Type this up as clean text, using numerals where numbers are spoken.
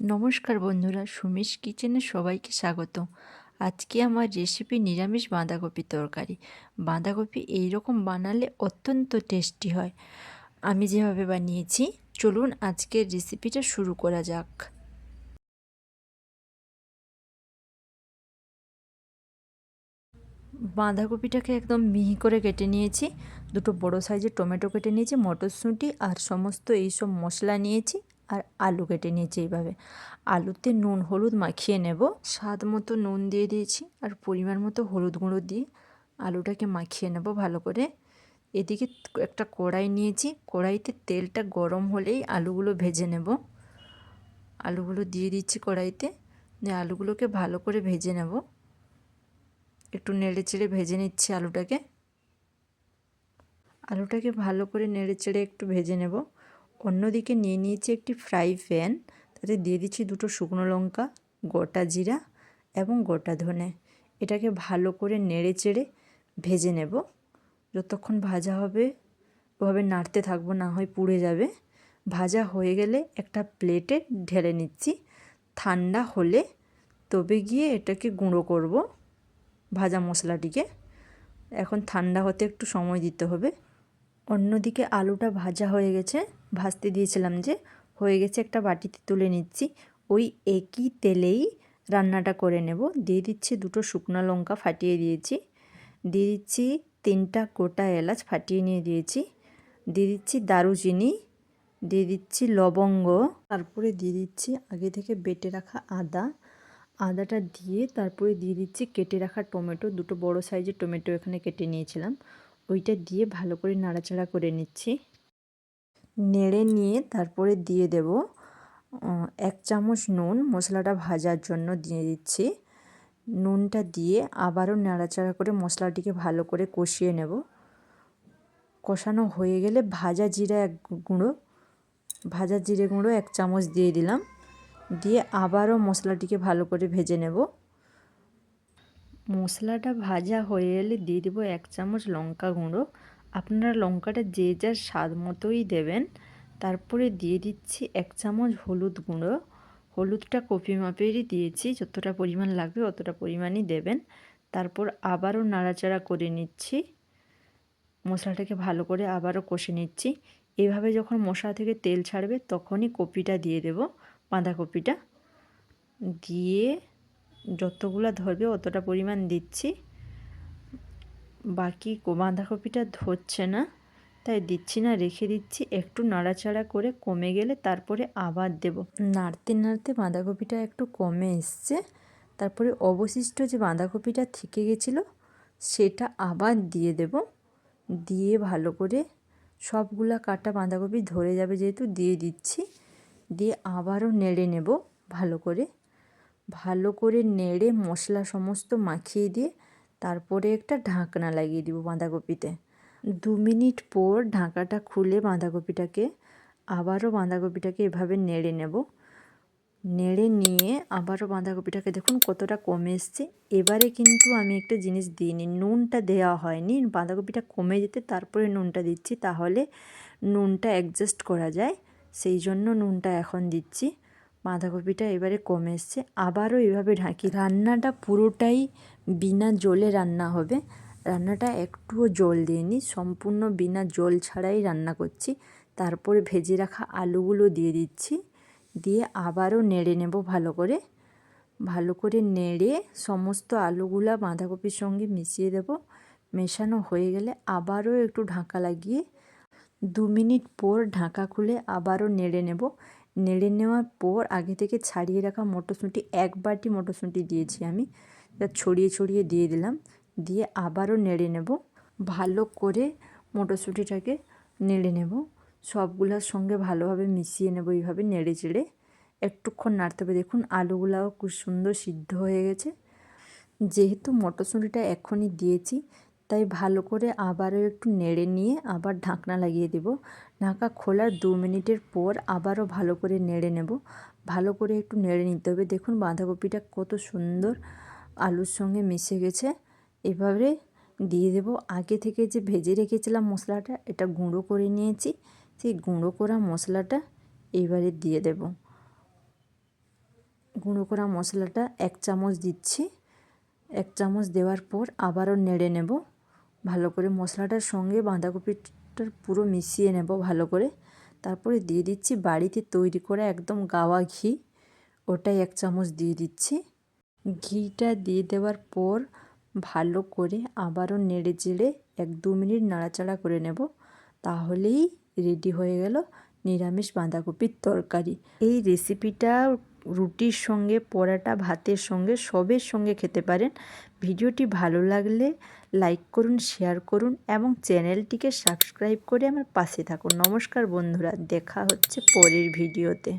নমস্কার বন্ধুরা, সুমিস কিচেনে সবাইকে স্বাগত। আজকে আমার রেসিপি নিরামিষ বাঁধাকপি তরকারি। বাঁধাকপি এইরকম বানালে অত্যন্ত টেস্টি হয়। আমি যেভাবে বানিয়েছি, চলুন আজকের রেসিপিটা শুরু করা যাক। বাঁধাকপিটাকে একদম মিহি করে কেটে নিয়েছি, দুটো বড় সাইজের টমেটো কেটে নিয়েছি, মটরশুঁটি আর সমস্ত এইসব মশলা নিয়েছি, আর আলু কেটে নিয়েছি। এইভাবে আলুতে নুন হলুদ মাখিয়ে নেব। স্বাদ মতো নুন দিয়ে দিয়েছি আর পরিমাণ মতো হলুদ গুঁড়ো দিয়ে আলুটাকে মাখিয়ে নেব ভালো করে। এদিকে একটা কড়াই নিয়েছি, কড়াইতে তেলটা গরম হলেই আলুগুলো ভেজে নেব। আলুগুলো দিয়ে দিচ্ছি কড়াইতে, দিয়ে আলুগুলোকে ভালো করে ভেজে নেব। একটু নেড়ে চেড়ে ভেজে নিচ্ছি আলুটাকে ভালো করে নেড়ে চেড়ে একটু ভেজে নেব। অন্যদিকে নিয়ে নিয়েছি একটি ফ্রাই প্যান, তাতে দিয়ে দিচ্ছি দুটো শুকনো লঙ্কা, গোটা জিরা এবং গোটা ধনে। এটাকে ভালো করে নেড়ে চেড়ে ভেজে নেব। যতক্ষণ ভাজা হবে ওভাবে নাড়তে থাকবো, না হয় পুড়ে যাবে। ভাজা হয়ে গেলে একটা প্লেটে ঢেলে নিচ্ছি। ঠান্ডা হলে তবে গিয়ে এটাকে গুঁড়ো করব ভাজা মশলাটিকে। এখন ঠান্ডা হতে একটু সময় দিতে হবে। অন্যদিকে আলুটা ভাজা হয়ে গেছে, ভাজতে দিয়েছিলাম যে হয়ে গেছে, একটা বাটিতে তুলে নিচ্ছি। ওই একই তেলেই রান্নাটা করে নেব। দিয়ে দিচ্ছি দুটো শুকনো লঙ্কা ফাটিয়ে দিয়েছি, দিয়ে দিচ্ছি 3টা গোটা এলাচ ফাটিয়ে নিয়ে দিয়েছি, দিয়ে দিচ্ছি দারুচিনি, দিয়ে দিচ্ছি লবঙ্গ, তারপরে দিয়ে দিচ্ছি আগে থেকে বেটে রাখা আদাটা দিয়ে তারপরে দিয়ে দিচ্ছি কেটে রাখা টমেটো, দুটো বড় সাইজের টমেটো এখানে কেটে নিয়েছিলাম। ওইটা দিয়ে ভালো করে নাড়াচাড়া করে নিচ্ছি। নেড়ে নিয়ে তারপরে দিয়ে দেব 1 চামচ নুন, মশলাটা ভাজার জন্য দিয়ে দিচ্ছি। নুনটা দিয়ে আবারও নাড়াচাড়া করে মশলাটিকে ভালো করে কষিয়ে নেব। কষানো হয়ে গেলে ভাজা জিরে গুঁড়ো 1 চামচ দিয়ে দিলাম, দিয়ে আবারও মশলাটিকে ভালো করে ভেজে নেব। মশলাটা ভাজা হয়ে এলে দিয়ে দেবো 1 চামচ লঙ্কা গুঁড়ো। আপনারা লঙ্কাটা যে যার স্বাদ মতোই দেবেন। তারপরে দিয়ে দিচ্ছি 1 চামচ হলুদ গুঁড়ো। হলুদটা কপি মাপেরই দিয়েছি, যতটা পরিমাণ লাগবে অতটা পরিমাণই দেবেন। তারপর আবারও নাড়াচাড়া করে নিচ্ছি, মশলাটাকে ভালো করে আবারও কষে নিচ্ছি। এভাবে যখন মশলা থেকে তেল ছাড়বে তখনই কপিটা দিয়ে দেব, বাঁধাকপিটা দিয়ে যতগুলা ধরবে অতটা পরিমাণ দিচ্ছি। বাকি বাঁধাকপিটা ধরছে না তাই দিচ্ছি না, রেখে দিচ্ছি। একটু নাড়াচাড়া করে কমে গেলে তারপরে আবার দেব। নাড়তে নাড়তে বাঁধাকপিটা একটু কমে এসছে, তারপরে অবশিষ্ট যে বাঁধাকপিটা থেকে গেছিলো সেটা আবার দিয়ে দেব। দিয়ে ভালো করে সবগুলা কাটা বাঁধাকপি ধরে যাবে যেহেতু দিয়ে দিচ্ছি, দিয়ে আবারও নেড়ে নেব ভালো করে নেড়ে মশলা সমস্ত মাখিয়ে দিয়ে তারপরে একটা ঢাকনা লাগিয়ে দিব বাঁধাকপিতে। 2 মিনিট পর ঢাকাটা খুলে বাঁধাকপিটাকে এভাবে নেড়ে নেব। নেড়ে নিয়ে আবারও বাঁধাকপিটাকে দেখুন কতটা কমে এসছে। এবারে কিন্তু আমি একটা জিনিস দিইনি, নুনটা দেওয়া হয়নি। বাঁধাকপিটা কমে যেতে তারপরে নুনটা দিচ্ছি, তাহলে নুনটা অ্যাডজাস্ট করা যায়, সেই জন্য নুনটা এখন দিচ্ছি। বাঁধাকপিটা এবারে কমে এসছে, আবারও এভাবে ঢাকি। রান্নাটা পুরোটাই বিনা জলে রান্না হবে। রান্নাটা একটুও জল দিইনি, সম্পূর্ণ বিনা জল ছাড়াই রান্না করছি। তারপরে ভেজে রাখা আলুগুলো দিয়ে দিচ্ছি, দিয়ে আবারও নেড়ে নেব ভালো করে নেড়ে সমস্ত আলুগুলা বাঁধাকপির সঙ্গে মিশিয়ে দেব। মেশানো হয়ে গেলে আবারও একটু ঢাকা লাগিয়ে 2 মিনিট পর ঢাকা খুলে আবারও নেড়ে নেব। নেড়ে নেওয়ার পর আগে থেকে ছাড়িয়ে রাখা মটরশুঁটি, 1 বাটি মটরশুঁটি দিয়েছি আমি, তা ছড়িয়ে ছড়িয়ে দিয়ে দিলাম, দিয়ে আবারও নেড়ে নেব। ভালো করে মটরশুঁটিটাকে নেড়ে নেব, সবগুলোর সঙ্গে ভালোভাবে মিশিয়ে নেব। এইভাবে নেড়ে চেড়ে একটুক্ষণ নাড়তে হবে। দেখুন আলুগুলাও খুব সুন্দর সিদ্ধ হয়ে গেছে। যেহেতু মটরশুঁটিটা এখনই দিয়েছি তাই ভালো করে আবারও একটু নেড়ে নিয়ে আবার ঢাকনা লাগিয়ে দেব। ঢাকা খোলার 2 মিনিটের পর আবারও ভালো করে নেড়ে নেব। ভালো করে একটু নেড়ে নিতে হবে। দেখুন বাঁধাকপিটা কত সুন্দর আলুর সঙ্গে মিশে গেছে। এভাবে দিয়ে দেব আগে থেকে যে ভেজে রেখেছিলাম মশলাটা, এটা গুঁড়ো করে নিয়েছি, সেই গুঁড়ো করা মশলাটা এবারে দিয়ে দেব। গুঁড়ো করা মশলাটা 1 চামচ দিচ্ছি। 1 চামচ দেওয়ার পর আবারও নেড়ে নেব ভালো করে। মশলাটার সঙ্গে বাঁধাকপিটা পুরো মিশিয়ে নেব ভালো করে। তারপরে দিয়ে দিচ্ছি বাড়িতে তৈরি করা একদম গাওয়া ঘি, ওটাই 1 চামচ দিয়ে দিচ্ছি। ঘিটা দিয়ে দেওয়ার পর ভালো করে আবারও নেড়ে চেড়ে 1-2 মিনিট নাড়াচাড়া করে নেব। তাহলেই রেডি হয়ে গেল নিরামিষ বাঁধাকপির তরকারি। এই রেসিপিটা রুটির সঙ্গে, পরোটা, ভাতের সঙ্গে সবের সঙ্গে খেতে পারেন। ভিডিওটি ভালো লাগলে লাইক করুন, শেয়ার করুন এবং চ্যানেলটিকে সাবস্ক্রাইব করে আমার পাশে থাকুন। নমস্কার বন্ধুরা, দেখা হচ্ছে পরের ভিডিওতে।